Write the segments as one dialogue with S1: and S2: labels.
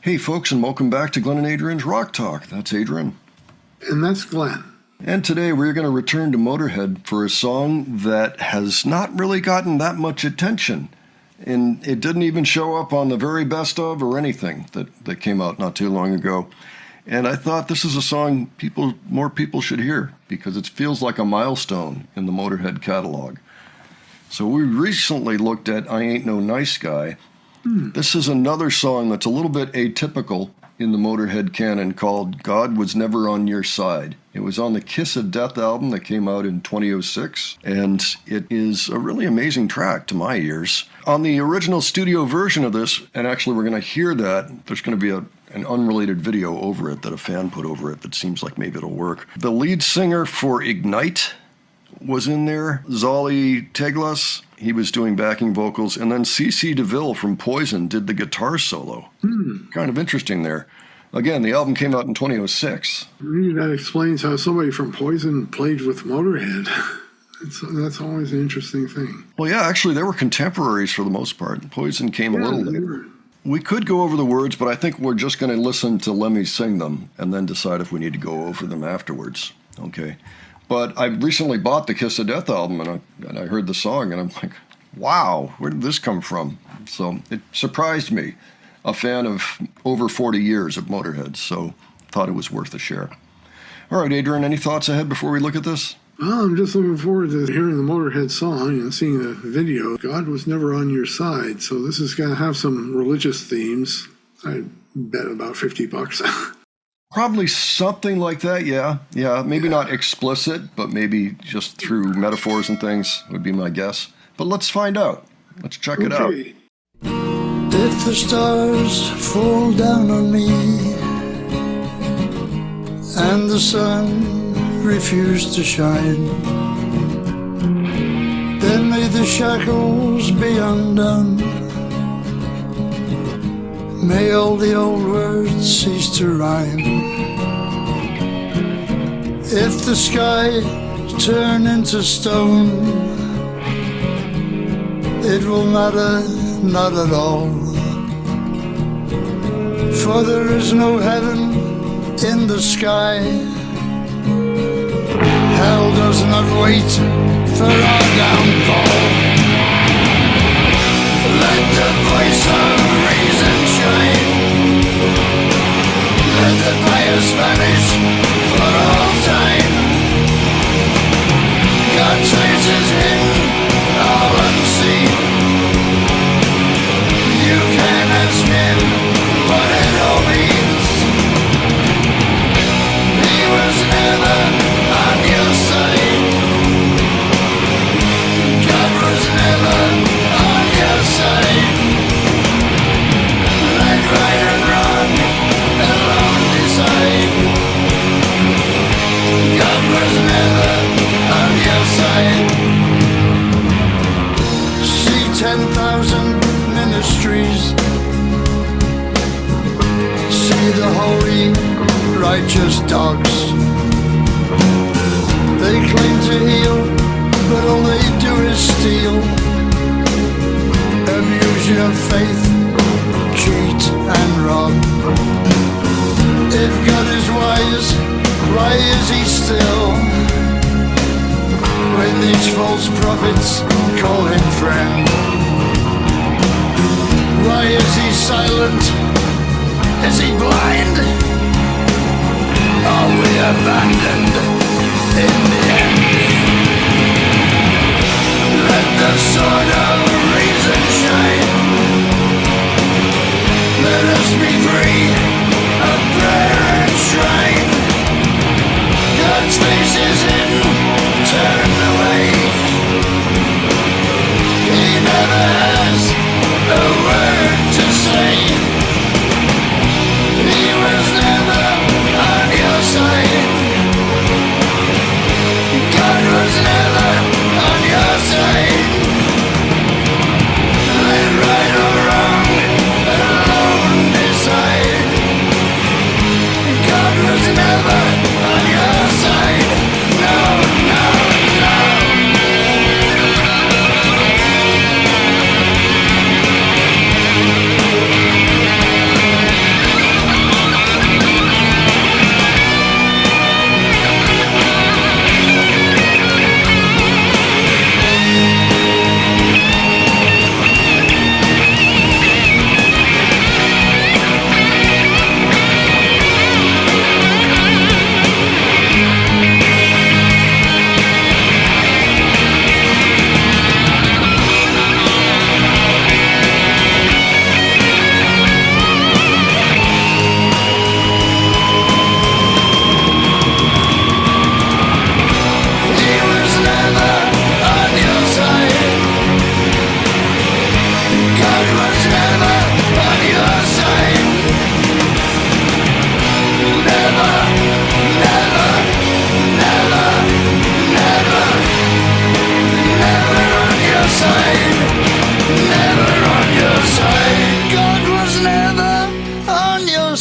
S1: Hey folks, and welcome back to Glenn and Adrian's Rock Talk. That's Adrian.
S2: And that's Glenn.
S1: And today we're going to return to Motorhead for a song that has not really gotten that much attention. And it didn't even show up on the very best of or anything that came out not too long ago. And I thought this is a song more people should hear because it feels like a milestone in the Motorhead catalog. So we recently looked at I Ain't No Nice Guy. This is another song that's a little bit atypical in the Motorhead canon called God Was Never On Your Side. It was on the Kiss of Death album that came out in 2006, and it is a really amazing track to my ears. On the original studio version of this, and actually we're going to hear that, there's going to be an unrelated video over it that a fan put over it that seems like maybe it'll work. The lead singer for Ignite was in there, Zolly Teglas. He was doing backing vocals, and then C.C. DeVille from Poison did the guitar solo. Kind of interesting there. Again, the album came out in 2006.
S2: Maybe that explains how somebody from Poison played with Motorhead. That's always an interesting thing.
S1: Well, yeah, actually, they were contemporaries for the most part. Poison came a little later. We could go over the words, but I think we're just going to listen to Lemmy sing them and then decide if we need to go over them afterwards. Okay. But I recently bought the Kiss of Death album, and I heard the song, and I'm like, wow, where did this come from? So it surprised me, a fan of over 40 years of Motorhead, so thought it was worth a share. All right, Adrian, any thoughts ahead before we look at this?
S2: Well, I'm just looking forward to hearing the Motorhead song and seeing the video. God was never on your side, so this is going to have some religious themes. I bet about $50.
S1: Probably something like that, yeah. Yeah, maybe not explicit, but maybe just through metaphors and things would be my guess. But let's find out. Let's check it out.
S3: If the stars fall down on me and the sun refuse to shine, then may the shackles be undone. May all the old words cease to rhyme. If the sky turn into stone, it will matter not at all. For there is no heaven in the sky. Hell does not wait for our downfall. Let the voice of reason shine. Let the pious vanish for all time. God traces hidden, all unseen. You can ask him what it all means. He was never on your side. God was never on your side. Let right and wrong alone decide. God was never on your side. See 10,000 ministries. See the holy, righteous dogs. They claim to heal, but all they do is steal. Abuse your faith, cheat and rob. If God is wise, why is he still? When these false prophets call him friend, why is he silent? Is he blind? Are we abandoned in the end? Let the sword of reason shine. Let us be free of prayer and shrine. God's face is hidden, turn away. He never has a word to say. He was never on your side. God was never on your side.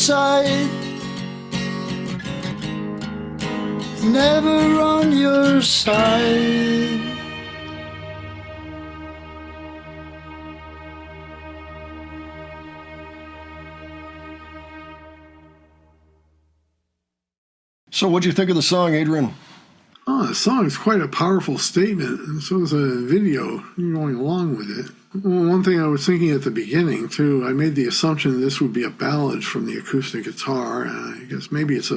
S3: side. Never on your side.
S1: So what'd you think of the song, Adrian?
S2: Oh, the song is quite a powerful statement, and so is a video going along with it. Well, one thing I was thinking at the beginning, too, I made the assumption this would be a ballad from the acoustic guitar. I guess maybe it's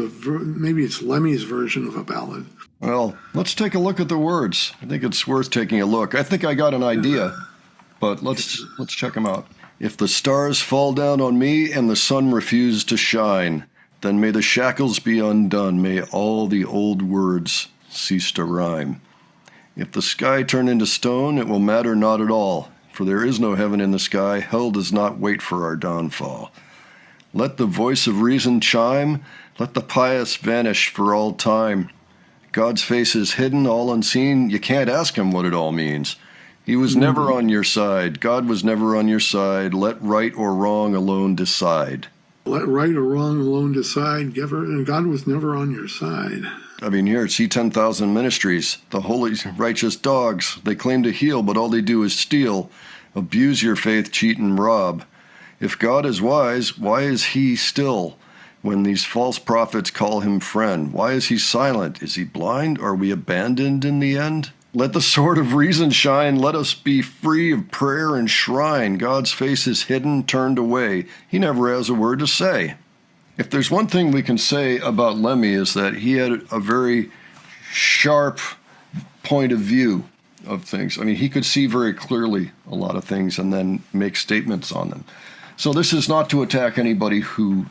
S2: Lemmy's version of a ballad.
S1: Well, let's take a look at the words. I think it's worth taking a look. I think I got an idea, but let's check them out. If the stars fall down on me and the sun refuse to shine, then may the shackles be undone, may all the old words cease to rhyme. If the sky turn into stone, it will matter not at all, for there is no heaven in the sky, hell does not wait for our downfall. Let the voice of reason chime, let the pious vanish for all time. God's face is hidden, all unseen, you can't ask him what it all means. He was never on your side, God was never on your side, let right or wrong alone decide.
S2: Let right or wrong alone decide, and God was never on your side.
S1: I mean, here at C10,000 Ministries, the holy, righteous dogs, they claim to heal, but all they do is steal, abuse your faith, cheat, and rob. If God is wise, why is he still when these false prophets call him friend? Why is he silent? Is he blind? Are we abandoned in the end? Let the sword of reason shine. Let us be free of prayer and shrine. God's face is hidden, turned away. He never has a word to say. If there's one thing we can say about Lemmy is that he had a very sharp point of view of things. I mean, he could see very clearly a lot of things and then make statements on them. So this is not to attack anybody who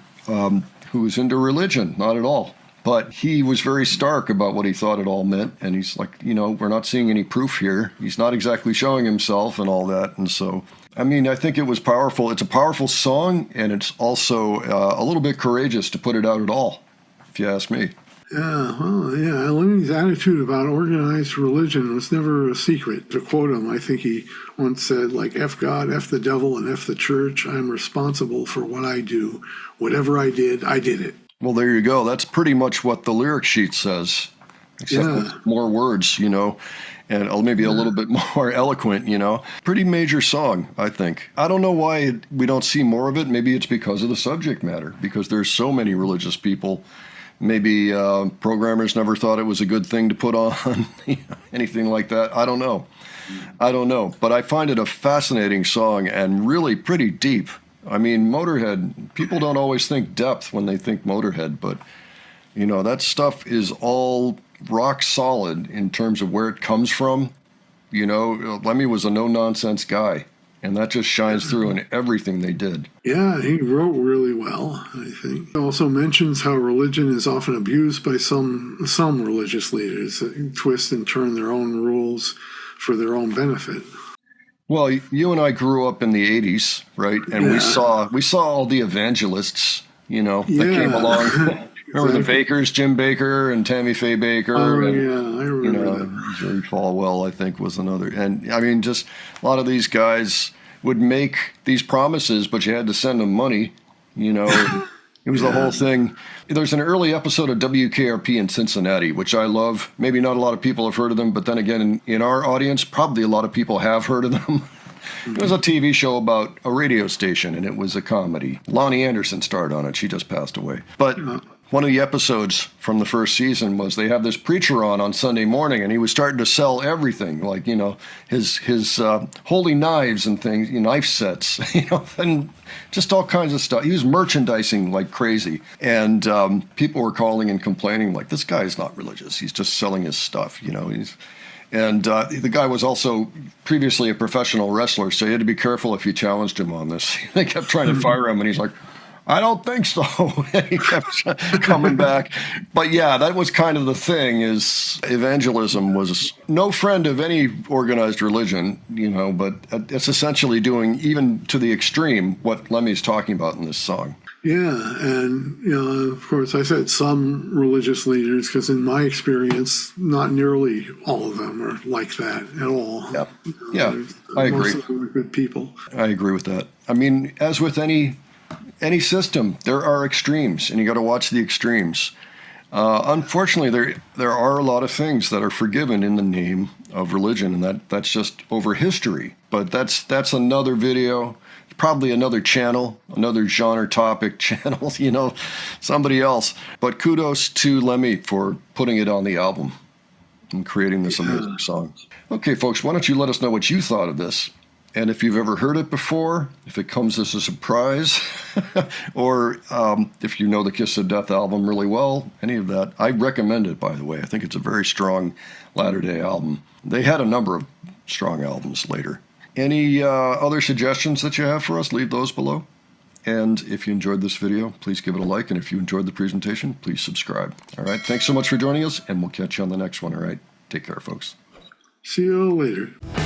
S1: is into religion, not at all. But he was very stark about what he thought it all meant. And he's like, we're not seeing any proof here. He's not exactly showing himself and all that. And so, I mean, I think it was powerful. It's a powerful song, and it's also a little bit courageous to put it out at all, if you ask me.
S2: Yeah, well, yeah. Lemmy's attitude about organized religion was never a secret. To quote him, I think he once said, like, F God, F the devil, and F the church. I'm responsible for what I do. Whatever I did it.
S1: Well, there you go. That's pretty much what the lyric sheet says, except with more words, and maybe a little bit more eloquent, Pretty major song, I think. I don't know why we don't see more of it. Maybe it's because of the subject matter, because there's so many religious people. Maybe programmers never thought it was a good thing to put on, anything like that. I don't know. But I find it a fascinating song and really pretty deep. I mean, Motorhead, people don't always think depth when they think Motorhead, but, that stuff is all rock solid in terms of where it comes from. Lemmy was a no-nonsense guy, and that just shines through in everything they did.
S2: Yeah, he wrote really well, I think. He also mentions how religion is often abused by some religious leaders that twist and turn their own rules for their own benefit.
S1: Well, you and I grew up in the 80s, right? And we saw all the evangelists, that came along. Remember the Bakers, Jim Baker and Tammy Faye Baker?
S2: Oh, I remember that.
S1: Jerry Falwell, I think, was another. And, I mean, just a lot of these guys would make these promises, but you had to send them money, It was the whole thing. There's an early episode of WKRP in Cincinnati, which I love. Maybe not a lot of people have heard of them, but then again, in our audience, probably a lot of people have heard of them. It was a TV show about a radio station, and it was a comedy. Lonnie Anderson starred on it. She just passed away. But one of the episodes from the first season was they have this preacher on Sunday morning, and he was starting to sell everything, like, his holy knives and things, knife sets, and just all kinds of stuff. He was merchandising like crazy. And people were calling and complaining, like, this guy is not religious. He's just selling his stuff, And the guy was also previously a professional wrestler, so you had to be careful if you challenged him on this. They kept trying to fire him, and he's like, I don't think so. And he kept coming back. But yeah, that was kind of the thing, is evangelism was no friend of any organized religion, but it's essentially doing, even to the extreme, what Lemmy's talking about in this song.
S2: Yeah, and, of course, I said some religious leaders, because in my experience, not nearly all of them are like that at all.
S1: Yeah, I agree.
S2: Most of them are good people.
S1: I agree with that. I mean, as with any any system, there are extremes, and you got to watch the extremes. Unfortunately, there are a lot of things that are forgiven in the name of religion, and that's just over history. But that's another video, probably another channel, another genre topic channel, somebody else. But kudos to Lemmy for putting it on the album and creating this amazing song. Okay, folks, why don't you let us know what you thought of this? And if you've ever heard it before, if it comes as a surprise, or if you know the Kiss of Death album really well, any of that, I recommend it, by the way. I think it's a very strong Latter-day album. They had a number of strong albums later. Any other suggestions that you have for us, leave those below. And if you enjoyed this video, please give it a like. And if you enjoyed the presentation, please subscribe. All right, thanks so much for joining us, and we'll catch you on the next one, all right? Take care, folks.
S2: See you all later.